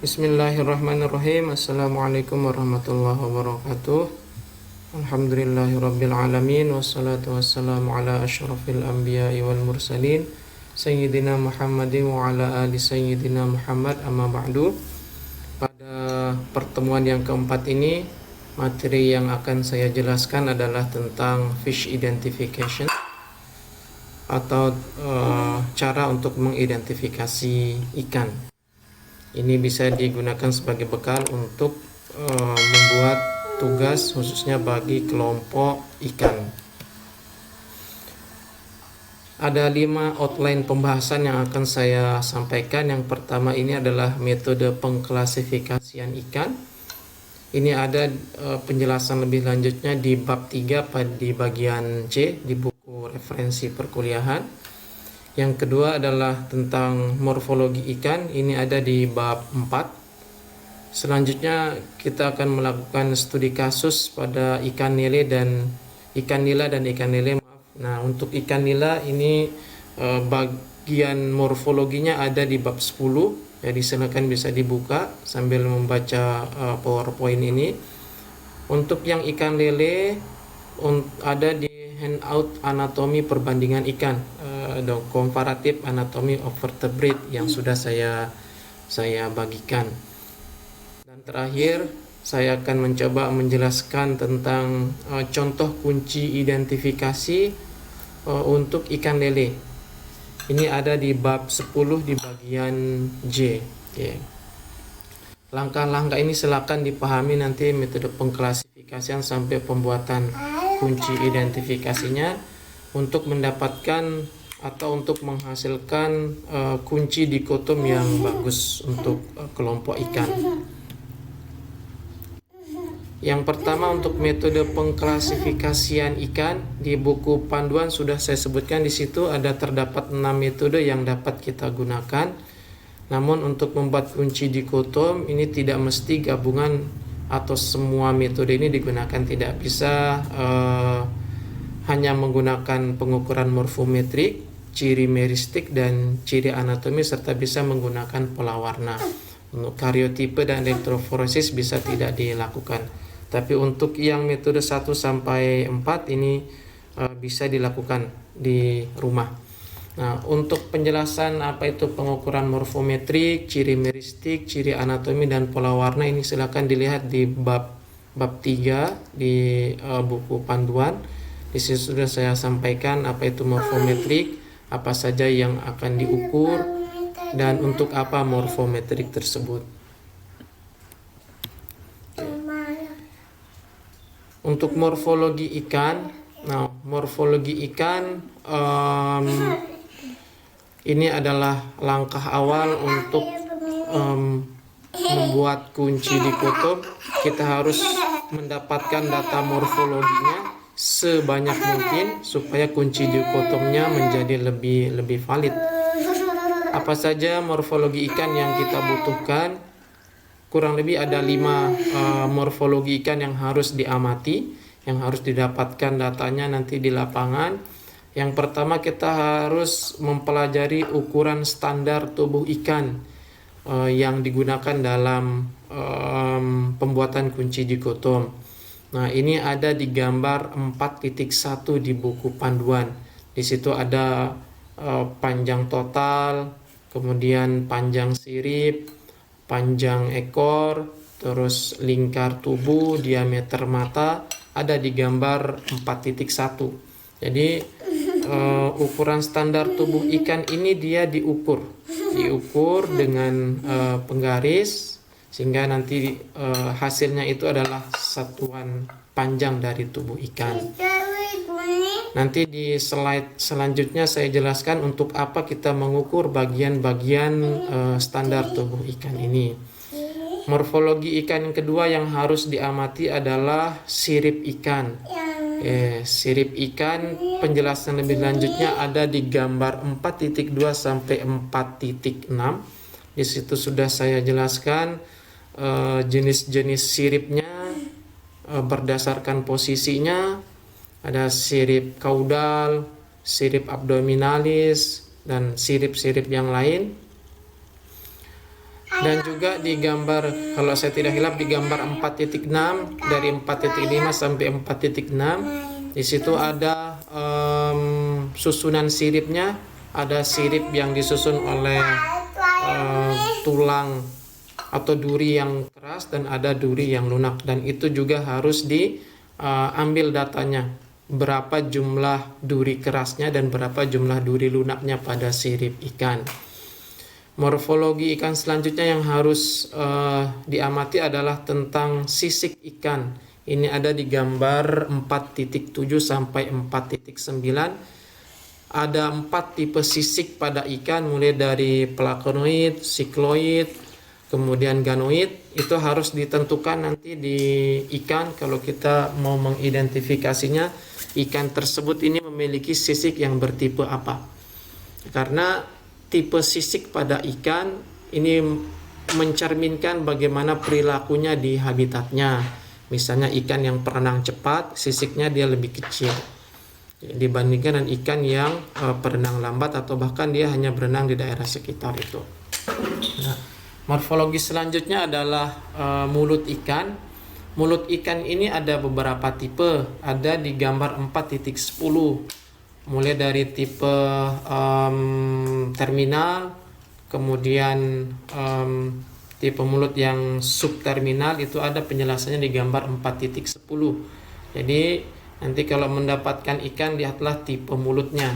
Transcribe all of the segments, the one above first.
Bismillahirrahmanirrahim. Assalamualaikum warahmatullahi wabarakatuh. Alhamdulillahirabbil alamin wassalatu wassalamu ala asyrafil anbiya'i wal mursalin sayyidina Muhammadin wa ala ali sayyidina Muhammad, amma ba'du. Pada pertemuan yang keempat ini, materi yang akan saya jelaskan adalah tentang fish identification atau cara untuk mengidentifikasi ikan. Ini bisa digunakan sebagai bekal untuk membuat tugas khususnya bagi kelompok ikan. Ada 5 outline pembahasan yang akan saya sampaikan. Yang pertama ini adalah metode pengklasifikasian ikan. Ini ada penjelasan lebih lanjutnya di bab 3 di bagian C di buku referensi perkuliahan. Yang kedua adalah tentang morfologi ikan. Ini ada di bab 4. Selanjutnya kita akan melakukan studi kasus pada ikan nila dan ikan lele. Nah, untuk ikan nila ini bagian morfologinya ada di bab 10. Jadi silakan bisa dibuka sambil membaca PowerPoint ini. Untuk yang ikan lele ada di handout anatomi perbandingan ikan, comparative anatomy of vertebrate yang sudah saya bagikan. Dan terakhir saya akan mencoba menjelaskan tentang contoh kunci identifikasi untuk ikan lele. Ini ada di bab 10 di bagian J. Okay. Langkah-langkah ini silakan dipahami nanti metode pengklasifikasian sampai pembuatan kunci identifikasinya untuk mendapatkan atau untuk menghasilkan kunci dikotom yang bagus untuk kelompok ikan. Yang pertama, untuk metode pengklasifikasian ikan di buku panduan sudah saya sebutkan. Di situ terdapat 6 metode yang dapat kita gunakan. Namun untuk membuat kunci dikotom ini tidak mesti gabungan atau semua metode ini digunakan, tidak bisa hanya menggunakan pengukuran morfometrik, ciri meristik dan ciri anatomi, serta bisa menggunakan pola warna. Untuk karyotipe dan elektroforesis bisa tidak dilakukan. Tapi untuk yang metode 1 sampai 4 ini bisa dilakukan di rumah. Nah, untuk penjelasan apa itu pengukuran morfometrik, ciri meristik, ciri anatomi dan pola warna ini silakan dilihat di bab 3 di buku panduan. Di sini sudah saya sampaikan apa itu morfometrik, apa saja yang akan diukur dan untuk apa morfometrik tersebut. Untuk morfologi ikan, morfologi ikan ini adalah langkah awal untuk membuat kunci dikotom. Kita harus mendapatkan data morfologinya sebanyak mungkin supaya kunci dikotomnya menjadi lebih valid. Apa saja morfologi ikan yang kita butuhkan? Kurang lebih ada 5 morfologi ikan yang harus diamati, yang harus didapatkan datanya nanti di lapangan. Yang pertama, kita harus mempelajari ukuran standar tubuh ikan yang digunakan dalam pembuatan kunci dikotom. Nah, ini ada di gambar 4.1 di buku panduan. Di situ ada panjang total, kemudian panjang sirip, panjang ekor, terus lingkar tubuh, diameter mata, ada di gambar 4.1. Jadi ukuran standar tubuh ikan ini dia diukur dengan penggaris sehingga nanti hasilnya itu adalah satuan panjang dari tubuh ikan. Nanti di slide selanjutnya saya jelaskan untuk apa kita mengukur bagian-bagian standar tubuh ikan ini. Morfologi ikan yang kedua yang harus diamati adalah sirip ikan. Sirip ikan, penjelasan lebih lanjutnya ada di gambar 4.2 sampai 4.6. Di situ sudah saya jelaskan jenis-jenis siripnya berdasarkan posisinya. Ada sirip kaudal, sirip abdominalis, dan sirip-sirip yang lain. Dan juga di gambar, kalau saya tidak hilap, di gambar 4.6 dari 4.5 sampai 4.6, di situ ada susunan siripnya. Ada sirip yang disusun oleh tulang atau duri yang keras dan ada duri yang lunak, dan itu juga harus diambil datanya, berapa jumlah duri kerasnya dan berapa jumlah duri lunaknya pada sirip ikan. Morfologi ikan selanjutnya yang harus diamati adalah tentang sisik ikan. Ini ada di gambar 4.7 sampai 4.9. Ada 4 tipe sisik pada ikan, mulai dari plakonoid, sikloid, kemudian ganoid. Itu harus ditentukan nanti di ikan kalau kita mau mengidentifikasinya, ikan tersebut ini memiliki sisik yang bertipe apa. Karena tipe sisik pada ikan ini mencerminkan bagaimana perilakunya di habitatnya. Misalnya ikan yang berenang cepat, sisiknya dia lebih kecil dibandingkan dengan ikan yang berenang lambat atau bahkan dia hanya berenang di daerah sekitar itu. Nah, morfologi selanjutnya adalah mulut ikan. Mulut ikan ini ada beberapa tipe, ada di gambar 4.10, mulai dari tipe terminal, kemudian tipe mulut yang subterminal, itu ada penjelasannya di gambar 4.10. Jadi nanti kalau mendapatkan ikan, lihatlah tipe mulutnya.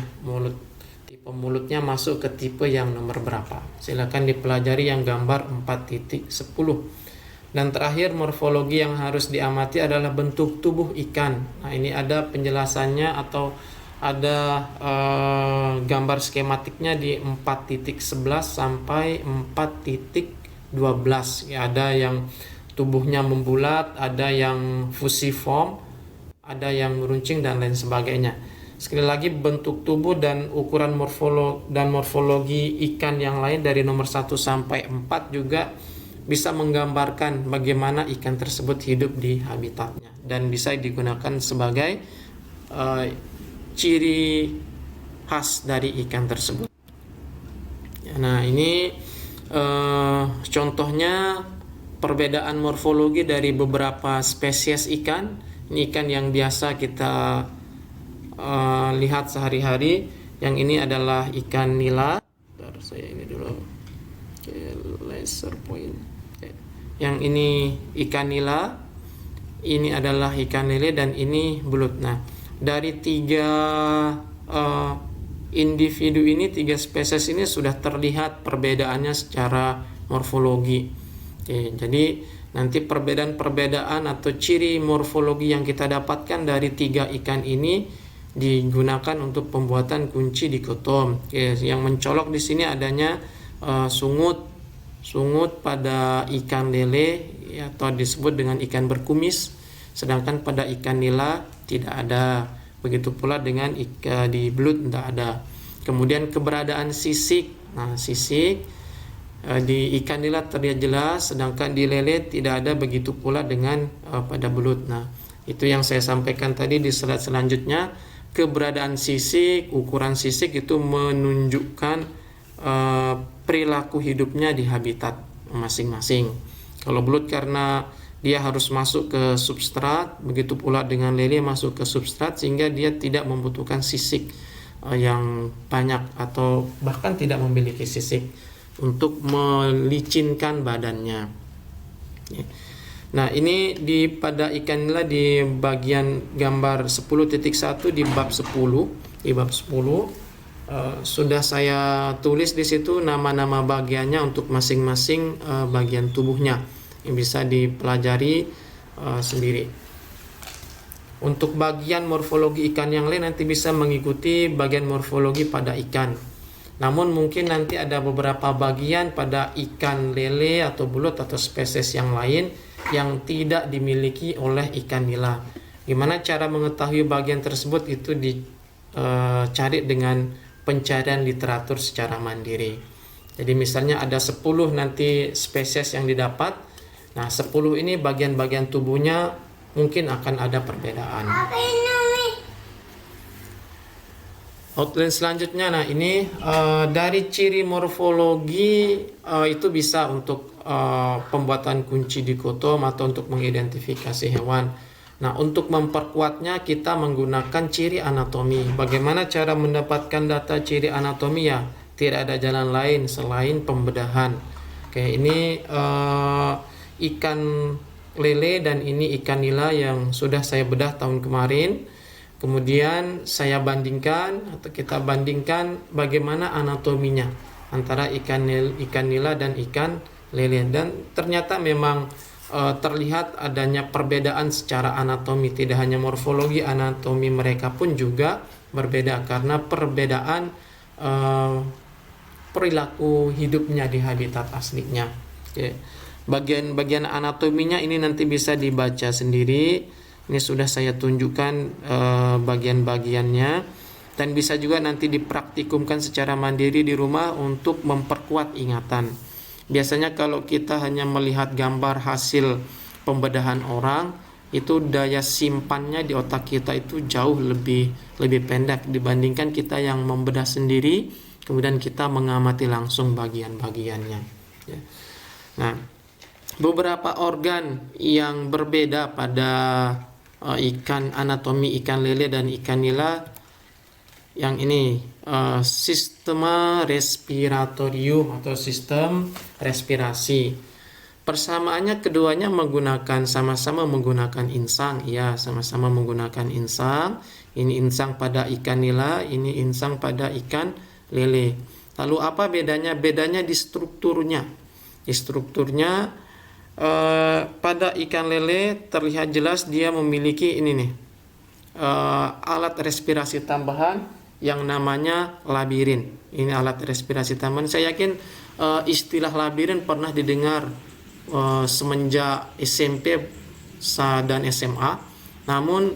Tipe mulutnya masuk ke tipe yang nomor berapa. Silakan dipelajari yang gambar 4.10. Dan terakhir, morfologi yang harus diamati adalah bentuk tubuh ikan. Nah, ini ada penjelasannya atau ada gambar skematiknya di 4.11 sampai 4.12. Ya, ada yang tubuhnya membulat, ada yang fusiform, ada yang meruncing dan lain sebagainya. Sekali lagi, bentuk tubuh dan ukuran morfologi ikan yang lain dari nomor 1 sampai 4 juga bisa menggambarkan bagaimana ikan tersebut hidup di habitatnya dan bisa digunakan sebagai ciri khas dari ikan tersebut. Nah, ini contohnya perbedaan morfologi dari beberapa spesies ikan. Ini ikan yang biasa kita lihat sehari-hari. Yang ini adalah ikan nila. Bentar, saya ini dulu. Laser point. Yang ini ikan nila. Ini adalah ikan lele dan ini belut. Nah, dari 3 individu ini, 3 spesies ini sudah terlihat perbedaannya secara morfologi. Oke, jadi nanti perbedaan-perbedaan atau ciri morfologi yang kita dapatkan dari 3 ikan ini digunakan untuk pembuatan kunci dikotom. Oke, yang mencolok di sini adanya sungut pada ikan lele atau disebut dengan ikan berkumis, sedangkan pada ikan nila tidak ada. Begitu pula dengan di belut tidak ada. Kemudian keberadaan sisik. Nah, sisik di ikan nila terlihat jelas, sedangkan di lele tidak ada. Begitu pula dengan pada belut. Nah, itu yang saya sampaikan tadi di slide selanjutnya. Keberadaan sisik, ukuran sisik itu menunjukkan perilaku hidupnya di habitat masing-masing. Kalau belut karena dia harus masuk ke substrat, begitu pula dengan lele masuk ke substrat, sehingga dia tidak membutuhkan sisik yang banyak atau bahkan tidak memiliki sisik untuk melicinkan badannya. Nah, ini pada ikan nila di bagian gambar 10.1 di bab 10. Di bab 10 sudah saya tulis di situ nama-nama bagiannya untuk masing-masing bagian tubuhnya yang bisa dipelajari sendiri. Untuk bagian morfologi ikan yang lain nanti bisa mengikuti bagian morfologi pada ikan. Namun mungkin nanti ada beberapa bagian pada ikan lele atau belut atau spesies yang lain yang tidak dimiliki oleh ikan nila. Gimana cara mengetahui bagian tersebut? Itu dicari dengan pencarian literatur secara mandiri. Jadi misalnya ada 10 nanti spesies yang didapat. Nah, 10 ini bagian-bagian tubuhnya mungkin akan ada perbedaan. Outline selanjutnya, nah ini dari ciri morfologi itu bisa untuk pembuatan kunci dikotom atau untuk mengidentifikasi hewan. Nah, untuk memperkuatnya kita menggunakan ciri anatomi. Bagaimana cara mendapatkan data ciri anatomi ya? Tidak ada jalan lain selain pembedahan. Oke, ini ikan lele dan ini ikan nila yang sudah saya bedah tahun kemarin. Kemudian saya bandingkan atau kita bandingkan bagaimana anatominya antara ikan nila dan ikan lele, dan ternyata memang terlihat adanya perbedaan secara anatomi. Tidak hanya morfologi, anatomi mereka pun juga berbeda karena perbedaan perilaku hidupnya di habitat aslinya. Oke. Bagian-bagian anatominya ini nanti bisa dibaca sendiri. Ini sudah saya tunjukkan bagian-bagiannya, dan bisa juga nanti dipraktikumkan secara mandiri di rumah untuk memperkuat ingatan. Biasanya kalau kita hanya melihat gambar hasil pembedahan orang, itu daya simpannya di otak kita itu jauh lebih pendek dibandingkan kita yang membedah sendiri, kemudian kita mengamati langsung bagian-bagiannya. Ya. Nah, beberapa organ yang berbeda pada ikan anatomi ikan lele dan ikan nila yang ini, sistema respiratorium atau sistem respirasi. Persamaannya keduanya sama-sama menggunakan insang. Ya, sama-sama menggunakan insang. Ini insang pada ikan nila, ini insang pada ikan lele. Lalu apa bedanya? Bedanya di strukturnya. Di strukturnya pada ikan lele terlihat jelas dia memiliki ini nih, alat respirasi tambahan yang namanya labirin. Ini alat respirasi tambahan. Saya yakin istilah labirin pernah didengar semenjak SMP dan SMA. Namun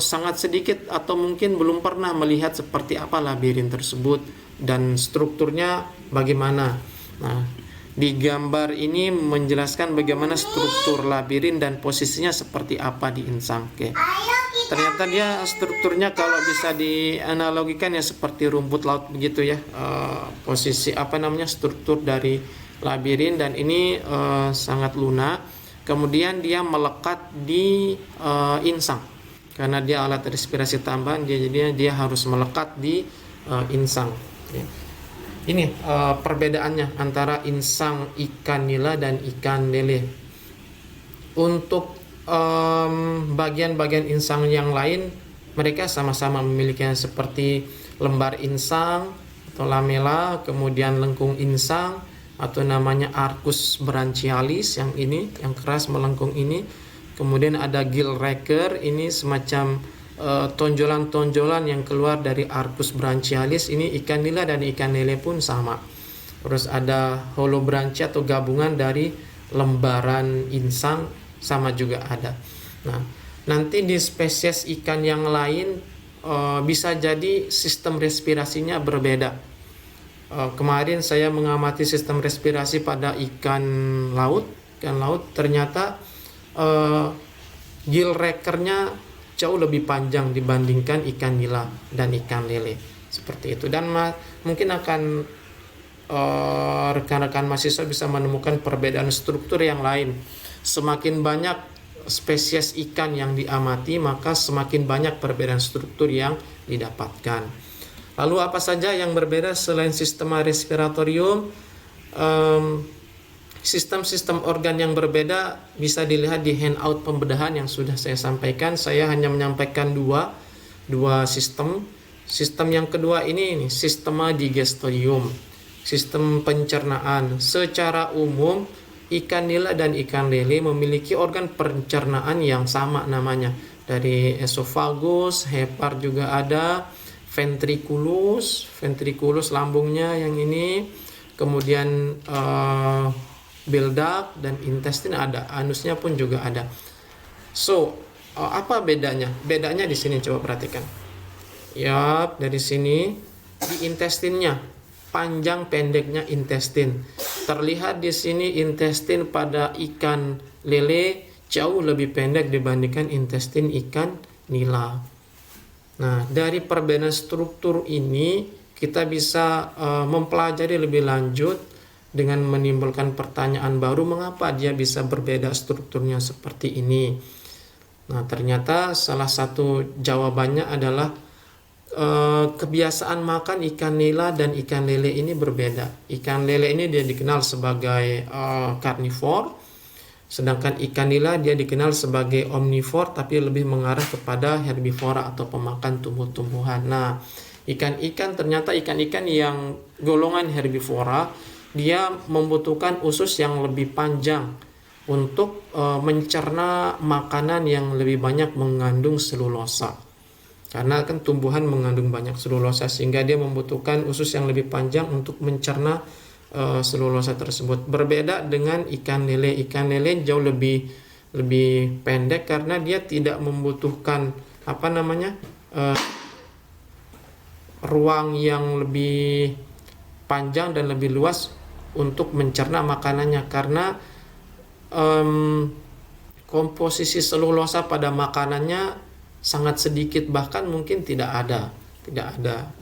sangat sedikit atau mungkin belum pernah melihat seperti apa labirin tersebut dan strukturnya bagaimana. Nah, di gambar ini menjelaskan bagaimana struktur labirin dan posisinya seperti apa di insang. Oke. Ternyata dia strukturnya kalau bisa dianalogikan ya seperti rumput laut begitu ya. Posisi struktur dari labirin, dan ini sangat lunak. Kemudian dia melekat di insang. Karena dia alat respirasi tambahan, jadinya dia harus melekat di insang. Oke. Ini perbedaannya antara insang ikan nila dan ikan lele. Untuk bagian-bagian insang yang lain, mereka sama-sama memiliki seperti lembar insang atau lamela, kemudian lengkung insang atau namanya arcus branchialis yang ini, yang keras melengkung ini. Kemudian ada gill raker, ini semacam tonjolan-tonjolan yang keluar dari arcus branchialis. Ini ikan nila dan ikan lele pun sama. Terus ada holobranchia atau gabungan dari lembaran insang, sama juga ada. Nah, nanti di spesies ikan yang lain bisa jadi sistem respirasinya berbeda. Kemarin saya mengamati sistem respirasi pada ikan laut. Ternyata gill rakernya jauh lebih panjang dibandingkan ikan nila dan ikan lele. Seperti itu. Dan mungkin akan rekan-rekan mahasiswa bisa menemukan perbedaan struktur yang lain. Semakin banyak spesies ikan yang diamati, maka semakin banyak perbedaan struktur yang didapatkan. Lalu apa saja yang berbeda selain sistema respiratorium? Sistem-sistem organ yang berbeda bisa dilihat di handout pembedahan yang sudah saya sampaikan. Saya hanya menyampaikan dua sistem. Sistem yang kedua ini sistema digestorium, sistem pencernaan. Secara umum ikan nila dan ikan lele memiliki organ pencernaan yang sama namanya. Dari esofagus, hepar juga ada, ventriculus lambungnya yang ini, kemudian bile duct dan intestine ada, anusnya pun juga ada. So, apa bedanya? Bedanya di sini coba perhatikan. Ya, dari sini di intestinnya, panjang pendeknya intestin. Terlihat di sini intestin pada ikan lele jauh lebih pendek dibandingkan intestin ikan nila. Nah, dari perbedaan struktur ini kita bisa mempelajari lebih lanjut dengan menimbulkan pertanyaan baru, mengapa dia bisa berbeda strukturnya seperti ini. Nah, ternyata salah satu jawabannya adalah kebiasaan makan ikan nila dan ikan lele ini berbeda. Ikan lele ini dia dikenal sebagai karnivor, sedangkan ikan nila dia dikenal sebagai omnivor, tapi lebih mengarah kepada herbivora atau pemakan tumbuh-tumbuhan. Nah, ternyata ikan-ikan yang golongan herbivora dia membutuhkan usus yang lebih panjang untuk mencerna makanan yang lebih banyak mengandung selulosa. Karena kan tumbuhan mengandung banyak selulosa, sehingga dia membutuhkan usus yang lebih panjang untuk mencerna selulosa tersebut. Berbeda dengan ikan lele. Ikan lele jauh lebih pendek karena dia tidak membutuhkan ruang yang lebih panjang dan lebih luas untuk mencerna makanannya, karena komposisi selulosa pada makanannya sangat sedikit, bahkan mungkin tidak ada,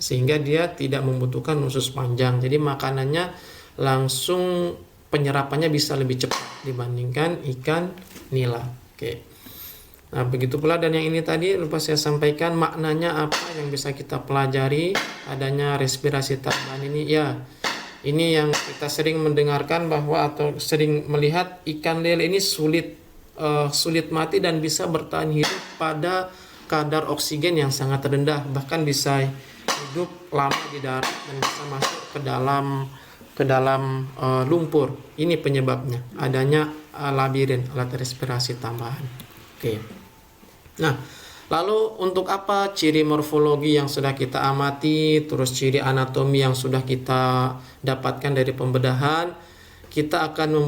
sehingga dia tidak membutuhkan usus panjang. Jadi makanannya langsung, penyerapannya bisa lebih cepat dibandingkan ikan nila. Oke. Nah, begitu pula dan yang ini tadi lupa saya sampaikan maknanya apa yang bisa kita pelajari adanya respirasi tambahan ini. Ya, ini yang kita sering mendengarkan atau sering melihat ikan lele ini sulit mati dan bisa bertahan hidup pada kadar oksigen yang sangat rendah, bahkan bisa hidup lama di darat dan bisa masuk ke dalam lumpur. Ini penyebabnya adanya labirin, alat respirasi tambahan. Oke. Nah, lalu untuk apa ciri morfologi yang sudah kita amati, terus ciri anatomi yang sudah kita dapatkan dari pembedahan, kita akan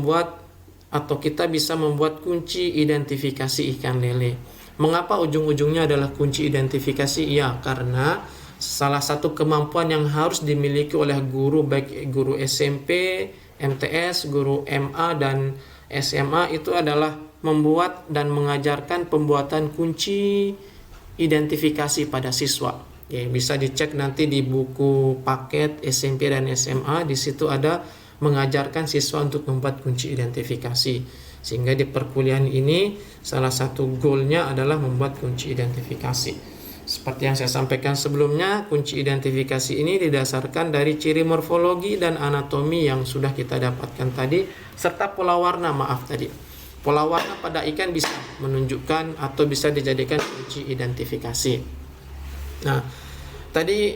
kita bisa membuat kunci identifikasi ikan lele. Mengapa ujung-ujungnya adalah kunci identifikasi? Ya, karena salah satu kemampuan yang harus dimiliki oleh guru, baik guru SMP, MTS, guru MA, dan SMA, itu adalah membuat dan mengajarkan pembuatan kunci identifikasi pada siswa. Ya, bisa dicek nanti di buku paket SMP dan SMA, di situ ada mengajarkan siswa untuk membuat kunci identifikasi. Sehingga di perkuliahan ini salah satu goalnya adalah membuat kunci identifikasi. Seperti yang saya sampaikan sebelumnya, kunci identifikasi ini didasarkan dari ciri morfologi dan anatomi yang sudah kita dapatkan tadi, serta pola warna. Pola warna pada ikan bisa menunjukkan atau bisa dijadikan kunci identifikasi. Nah, tadi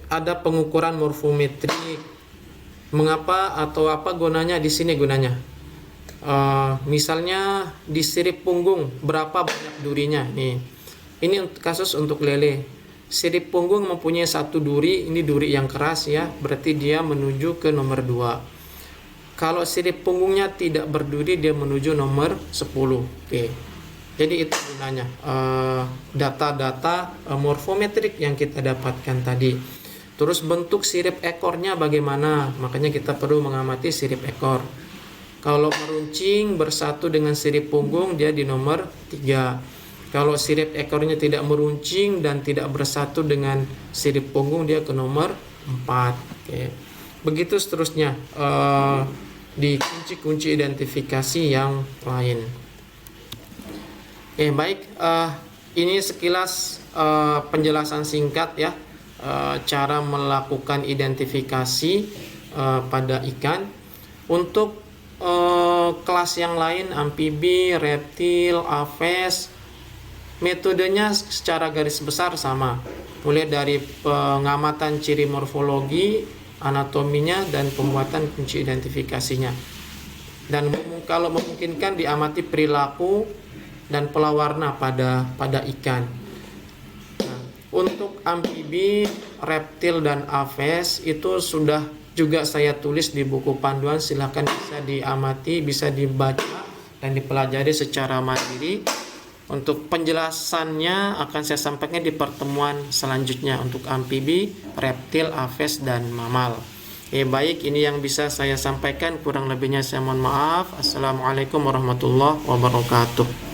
ada pengukuran morfometrik. Mengapa atau apa gunanya di sini gunanya? Misalnya di sirip punggung berapa banyak durinya nih. Ini kasus untuk lele. Sirip punggung mempunyai satu duri, ini duri yang keras ya, berarti dia menuju ke nomor 2. Kalau sirip punggungnya tidak berduri, dia menuju nomor 10. Oke. Jadi itu gunanya data-data morfometrik yang kita dapatkan tadi. Terus bentuk sirip ekornya bagaimana? Makanya kita perlu mengamati sirip ekor. Kalau meruncing bersatu dengan sirip punggung, dia di nomor 3. Kalau sirip ekornya tidak meruncing dan tidak bersatu dengan sirip punggung, dia ke nomor 4. Oke. Begitu seterusnya di kunci-kunci identifikasi yang lain. Oke, baik. Ini sekilas penjelasan singkat ya, cara melakukan identifikasi pada ikan. Untuk kelas yang lain, amfibi, reptil, aves, metodenya secara garis besar sama. Mulai dari pengamatan ciri morfologi, anatominya, dan pembuatan kunci identifikasinya. Dan kalau memungkinkan diamati perilaku dan pola warna pada ikan. Nah, untuk amfibi, reptil, dan aves itu sudah juga saya tulis di buku panduan, silahkan bisa diamati, bisa dibaca dan dipelajari secara mandiri. Untuk penjelasannya akan saya sampaikan di pertemuan selanjutnya untuk amfibi, reptil, aves, dan mamal. Baik, ini yang bisa saya sampaikan, kurang lebihnya saya mohon maaf. Assalamualaikum warahmatullahi wabarakatuh.